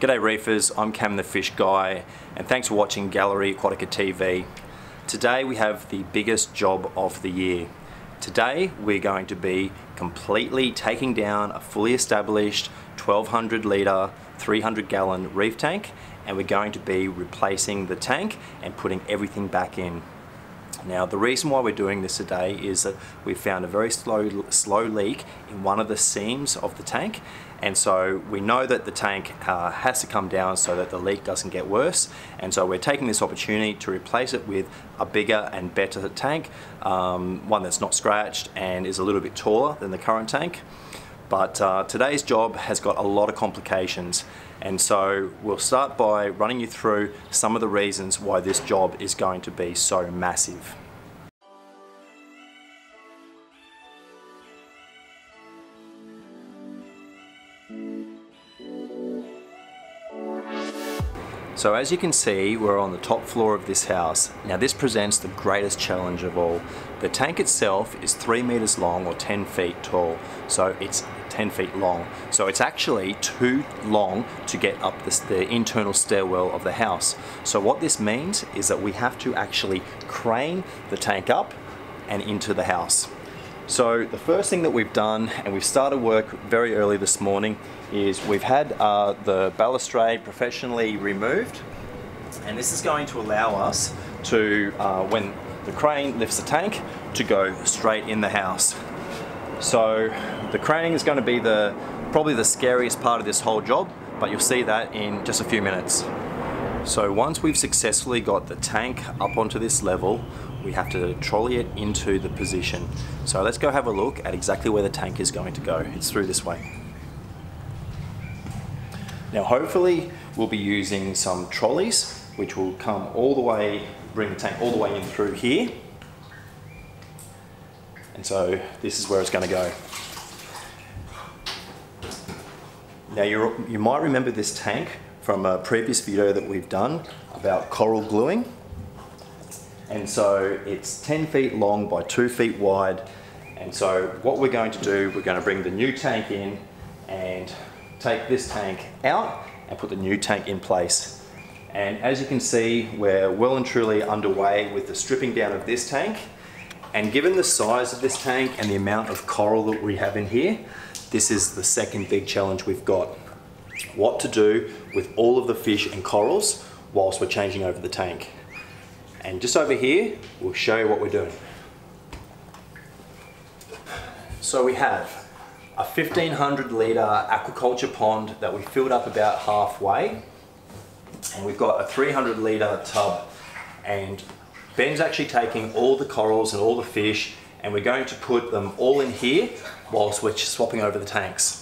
G'day reefers, I'm Cam the Fish Guy and thanks for watching Gallery Aquatica TV. Today we have the biggest job of the year. Today we're going to be completely taking down a fully established 1200 litre, 300 gallon reef tank, and we're going to be replacing the tank and putting everything back in. Now the reason why we're doing this today is that we found a very slow leak in one of the seams of the tank, and so we know that the tank has to come down so that the leak doesn't get worse, and so we're taking this opportunity to replace it with a bigger and better tank, one that's not scratched and is a little bit taller than the current tank. But today's job has got a lot of complications, and so we'll start by running you through some of the reasons why this job is going to be so massive. So as you can see, we're on the top floor of this house. Now this presents the greatest challenge of all. The tank itself is 3 meters long or 10 feet tall, so it's 10 feet long. So it's actually too long to get up the internal stairwell of the house. So what this means is that we have to actually crane the tank up and into the house. So the first thing that we've done, and we've started work very early this morning, is we've had the balustrade professionally removed, and this is going to allow us to, when the crane lifts the tank, to go straight in the house. So the craning is going to be probably the scariest part of this whole job, but you'll see that in just a few minutes. So once we've successfully got the tank up onto this level, we have to trolley it into the position. So let's go have a look at exactly where the tank is going to go. It's through this way. Now hopefully we'll be using some trolleys which will come all the way, bring the tank all the way in through here. And so this is where it's going to go. Now you might remember this tank from a previous video that we've done about coral gluing. And so it's 10 feet long by 2 feet wide. And so what we're going to do, we're going to bring the new tank in and take this tank out and put the new tank in place. And as you can see, we're well and truly underway with the stripping down of this tank. And given the size of this tank and the amount of coral that we have in here, this is the second big challenge we've got. What to do with all of the fish and corals whilst we're changing over the tank. And just over here, we'll show you what we're doing. So we have a 1500 litre aquaculture pond that we filled up about halfway. And we've got a 300 litre tub. And Ben's actually taking all the corals and all the fish, and we're going to put them all in here whilst we're swapping over the tanks.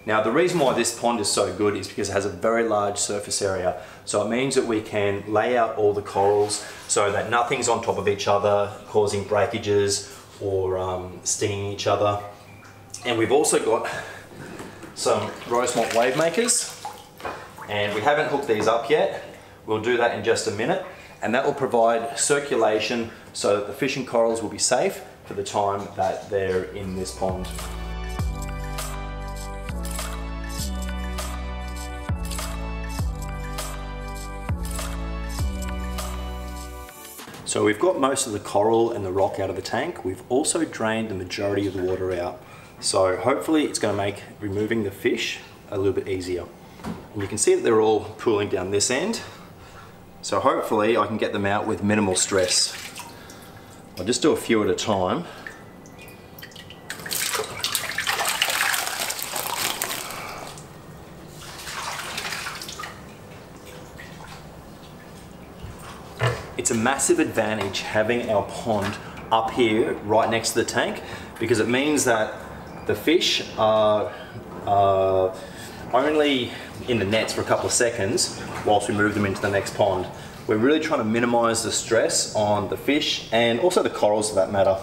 Now the reason why this pond is so good is because it has a very large surface area. So it means that we can lay out all the corals so that nothing's on top of each other, causing breakages or stinging each other. And we've also got some Rosemont wave makers, and we haven't hooked these up yet. We'll do that in just a minute, and that will provide circulation so that the fish and corals will be safe for the time that they're in this pond. So we've got most of the coral and the rock out of the tank. We've also drained the majority of the water out. So hopefully it's going to make removing the fish a little bit easier. And you can see that they're all pooling down this end. So hopefully I can get them out with minimal stress. I'll just do a few at a time. It's a massive advantage having our pond up here right next to the tank, because it means that the fish are only in the nets for a couple of seconds whilst we move them into the next pond. We're really trying to minimize the stress on the fish and also the corals for that matter.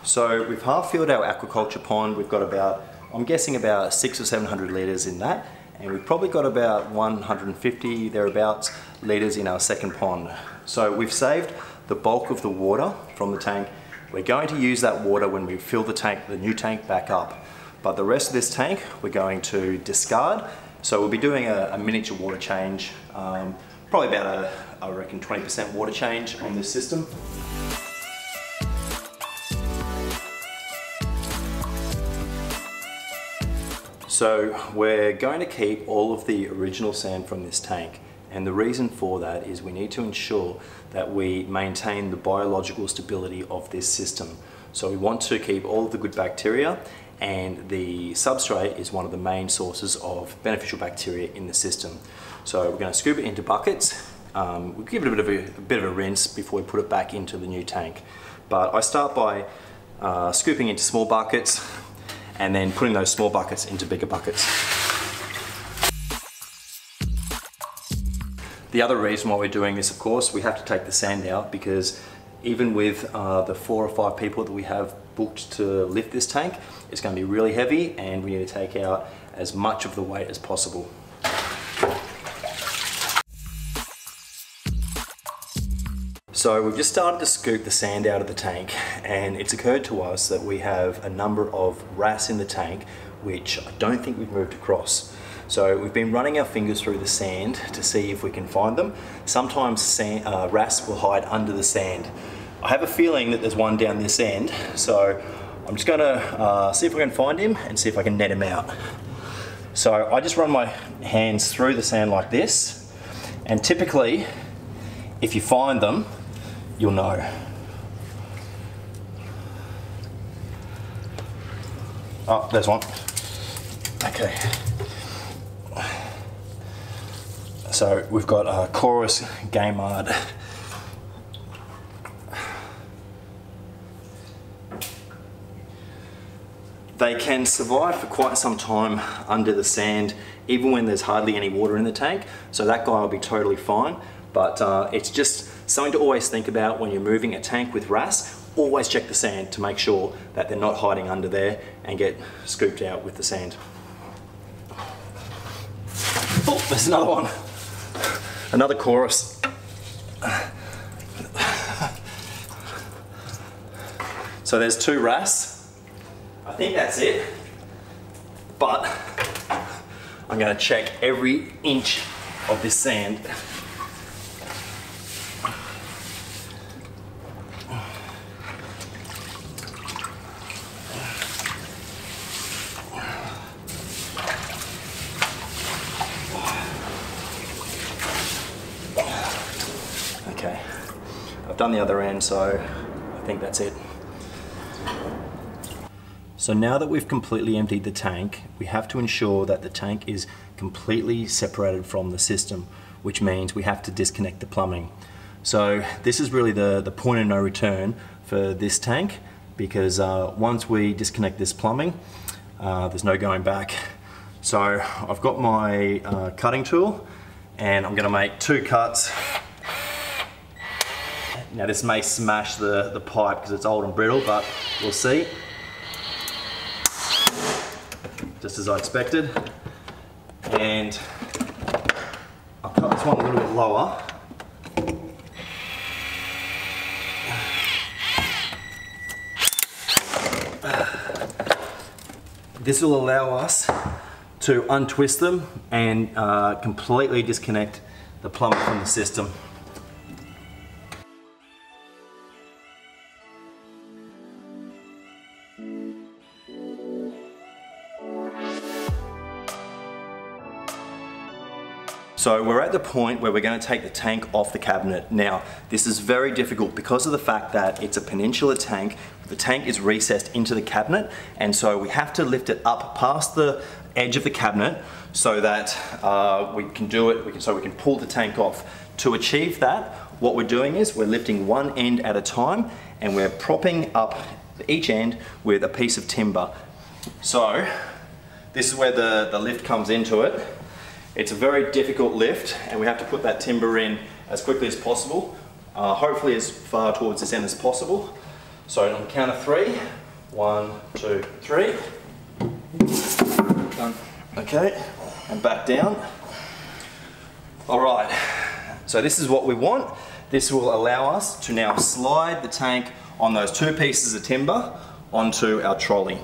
So we've half filled our aquaculture pond. We've got about, I'm guessing about 600 or 700 litres in that. And we've probably got about 150 thereabouts litres in our second pond. So we've saved the bulk of the water from the tank We're going to use that water when we fill the new tank back up. But the rest of this tank, we're going to discard. So we'll be doing a miniature water change, probably about I reckon 20% water change on this system. So we're going to keep all of the original sand from this tank, and the reason for that is we need to ensure that we maintain the biological stability of this system. So we want to keep all of the good bacteria, and the substrate is one of the main sources of beneficial bacteria in the system. So we're going to scoop it into buckets. We'll give it a bit of a rinse before we put it back into the new tank. But I start by scooping into small buckets and then putting those small buckets into bigger buckets. The other reason why we're doing this, of course, we have to take the sand out, because even with the 4 or 5 people that we have booked to lift this tank, it's going to be really heavy and we need to take out as much of the weight as possible. So we've just started to scoop the sand out of the tank, and it's occurred to us that we have a number of wrasse in the tank which I don't think we've moved across. So we've been running our fingers through the sand to see if we can find them. Sometimes wrasse will hide under the sand. I have a feeling that there's one down this end, so I'm just gonna see if I can find him and see if I can net him out. So I just run my hands through the sand like this, and typically if you find them, you'll know. Oh, there's one. Okay. So we've got a Chorus Gaymard. They can survive for quite some time under the sand, even when there's hardly any water in the tank. So that guy will be totally fine. But it's just something to always think about when you're moving a tank with wrasse. Always check the sand to make sure that they're not hiding under there and get scooped out with the sand. Oh, there's another one. Another Chorus. So there's 2 wrasse. I think that's it. But I'm going to check every inch of this sand. Okay, I've done the other end, so I think that's it. So now that we've completely emptied the tank, we have to ensure that the tank is completely separated from the system, which means we have to disconnect the plumbing. So this is really the point of no return for this tank, because once we disconnect this plumbing, there's no going back. So I've got my cutting tool, and I'm going to make 2 cuts. Now this may smash the pipe because it's old and brittle, but we'll see. Just as I expected. And I'll cut this one a little bit lower. This will allow us to untwist them and completely disconnect the plumbing from the system. So we're at the point where we're going to take the tank off the cabinet. Now, this is very difficult because of the fact that it's a peninsula tank. The tank is recessed into the cabinet, and so we have to lift it up past the edge of the cabinet so that we can do it, so we can pull the tank off. To achieve that, what we're doing is we're lifting one end at a time, and we're propping up each end with a piece of timber. So this is where the lift comes into it. It's a very difficult lift, and we have to put that timber in as quickly as possible, hopefully as far towards this end as possible. So on the count of 3, 1, 2, 3. Done. Okay, and back down. All right, so this is what we want. This will allow us to now slide the tank on those 2 pieces of timber onto our trolley.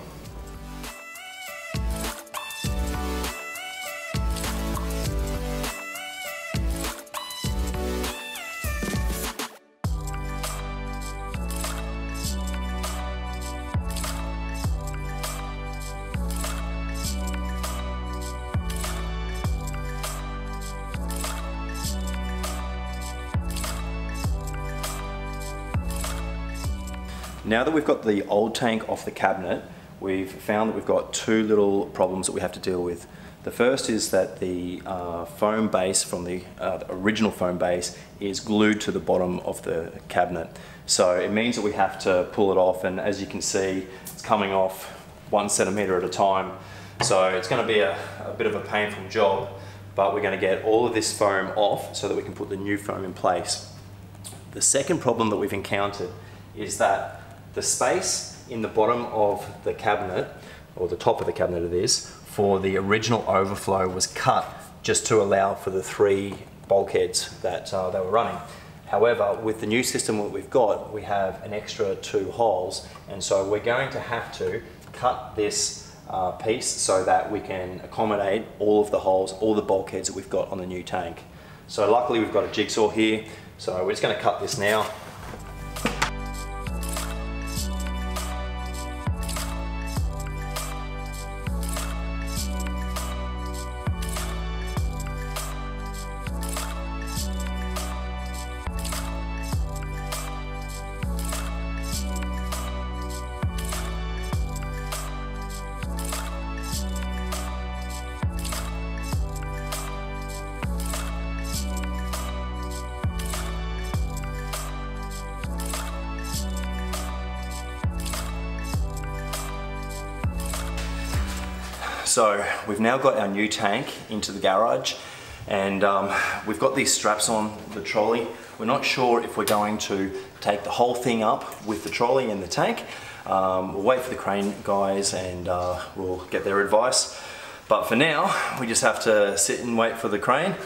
Now that we've got the old tank off the cabinet, we've found that we've got 2 little problems that we have to deal with. The first is that the foam base from the original foam base is glued to the bottom of the cabinet. So it means that we have to pull it off, and as you can see, it's coming off 1 centimetre at a time. So it's going to be a bit of a painful job, but we're going to get all of this foam off so that we can put the new foam in place. The second problem that we've encountered is that the space in the bottom of the cabinet, or the top of the cabinet it is, for the original overflow was cut just to allow for the 3 bulkheads that they were running. However, with the new system that we've got, we have an extra 2 holes, and so we're going to have to cut this piece so that we can accommodate all of the holes, all the bulkheads that we've got on the new tank. So luckily we've got a jigsaw here, so we're just going to cut this now. So we've now got our new tank into the garage, and we've got these straps on the trolley. We're not sure if we're going to take the whole thing up with the trolley and the tank. We'll wait for the crane guys and we'll get their advice. But for now, we just have to sit and wait for the crane.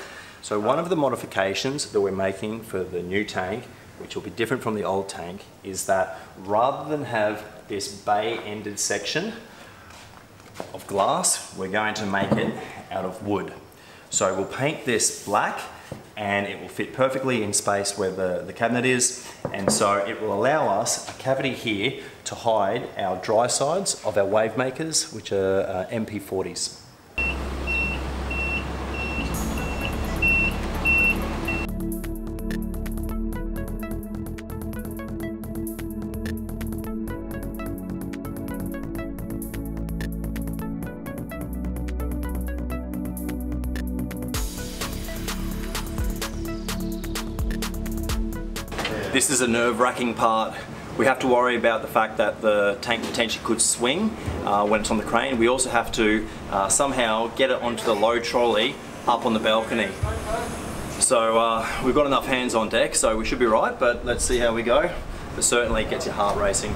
So one of the modifications that we're making for the new tank, which will be different from the old tank, is that rather than have this bay-ended section of glass, we're going to make it out of wood. So we'll paint this black, and it will fit perfectly in space where the cabinet is, and so it will allow us a cavity here to hide our dry sides of our wave makers, which are MP40s. This is a nerve-wracking part. We have to worry about the fact that the tank potentially could swing when it's on the crane. We also have to somehow get it onto the low trolley up on the balcony. So we've got enough hands on deck, so we should be right, but let's see how we go. But certainly it gets your heart racing.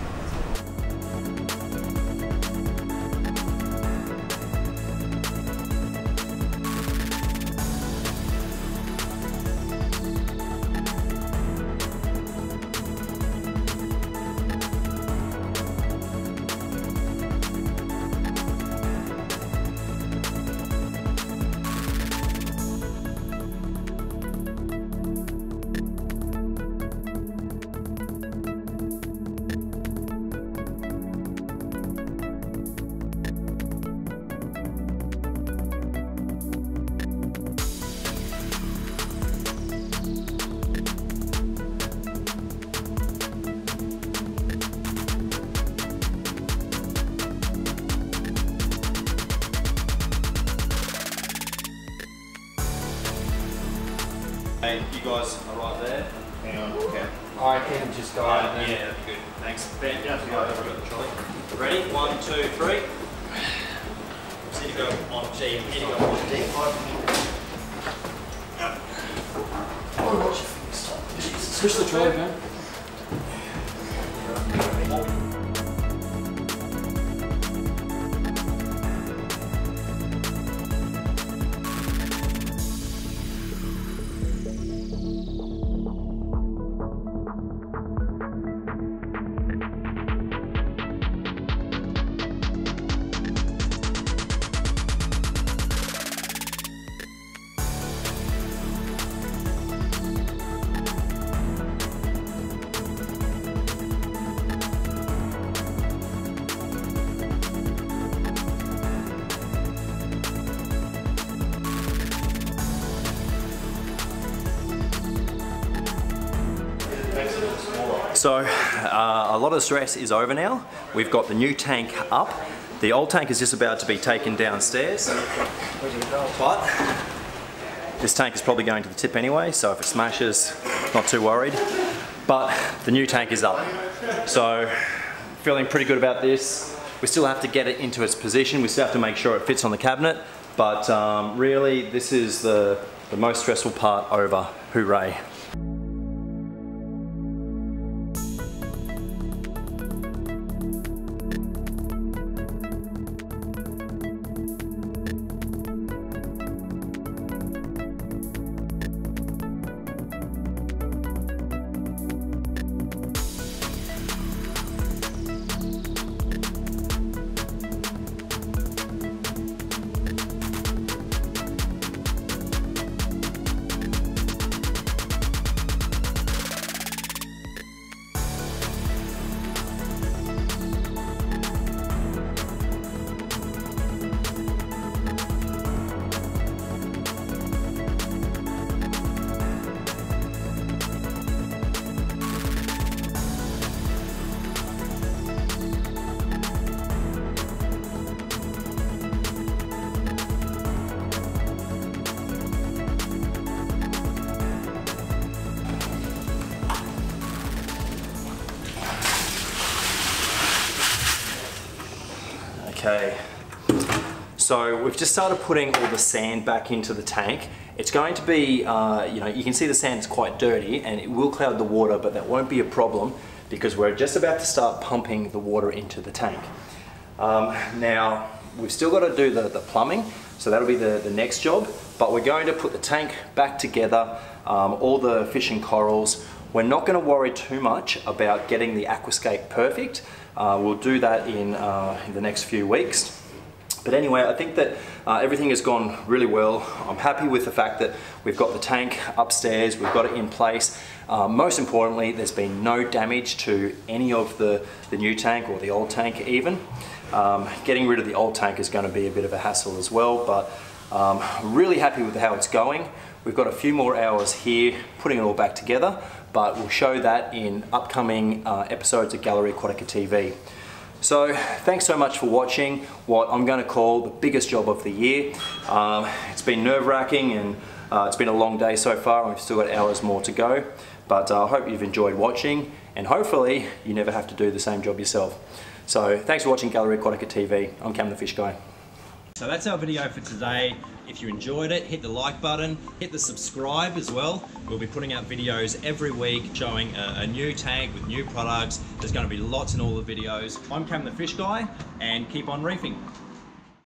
Hey, you guys are right there. Hang on, okay. I can just go out there. Yeah, that'd be good. Thanks. Ben, you have to go over the trolley. Ready? 1, 2, 3. Just need to go on G. You need to go on D. Oh, watch your fingers. Push the trolley, man. So a lot of stress is over now. We've got the new tank up. The old tank is just about to be taken downstairs. But this tank is probably going to the tip anyway, so if it smashes, not too worried. But the new tank is up. So feeling pretty good about this. We still have to get it into its position. We still have to make sure it fits on the cabinet. But really, this is the most stressful part over. Hooray. Okay, so we've just started putting all the sand back into the tank. It's going to be, you can see the sand is quite dirty and it will cloud the water, but that won't be a problem because we're just about to start pumping the water into the tank. Now, we've still got to do the plumbing, so that'll be the next job, but we're going to put the tank back together, all the fish and corals. We're not going to worry too much about getting the aquascape perfect. We'll do that in the next few weeks. But anyway, I think that everything has gone really well. I'm happy with the fact that we've got the tank upstairs, we've got it in place. Most importantly, there's been no damage to any of the new tank or the old tank even. Getting rid of the old tank is going to be a bit of a hassle as well, but really happy with how it's going. We've got a few more hours here putting it all back together, but we'll show that in upcoming episodes of Gallery Aquatica TV. So thanks so much for watching what I'm going to call the biggest job of the year. It's been nerve-wracking and it's been a long day so far and we've still got hours more to go. But I hope you've enjoyed watching and hopefully you never have to do the same job yourself. So thanks for watching Gallery Aquatica TV. I'm Cam the Fish Guy. So that's our video for today. If you enjoyed it, hit the like button, hit the subscribe as well. We'll be putting out videos every week showing a new tank with new products. There's going to be lots in all the videos. I'm Cam the Fish Guy and keep on reefing.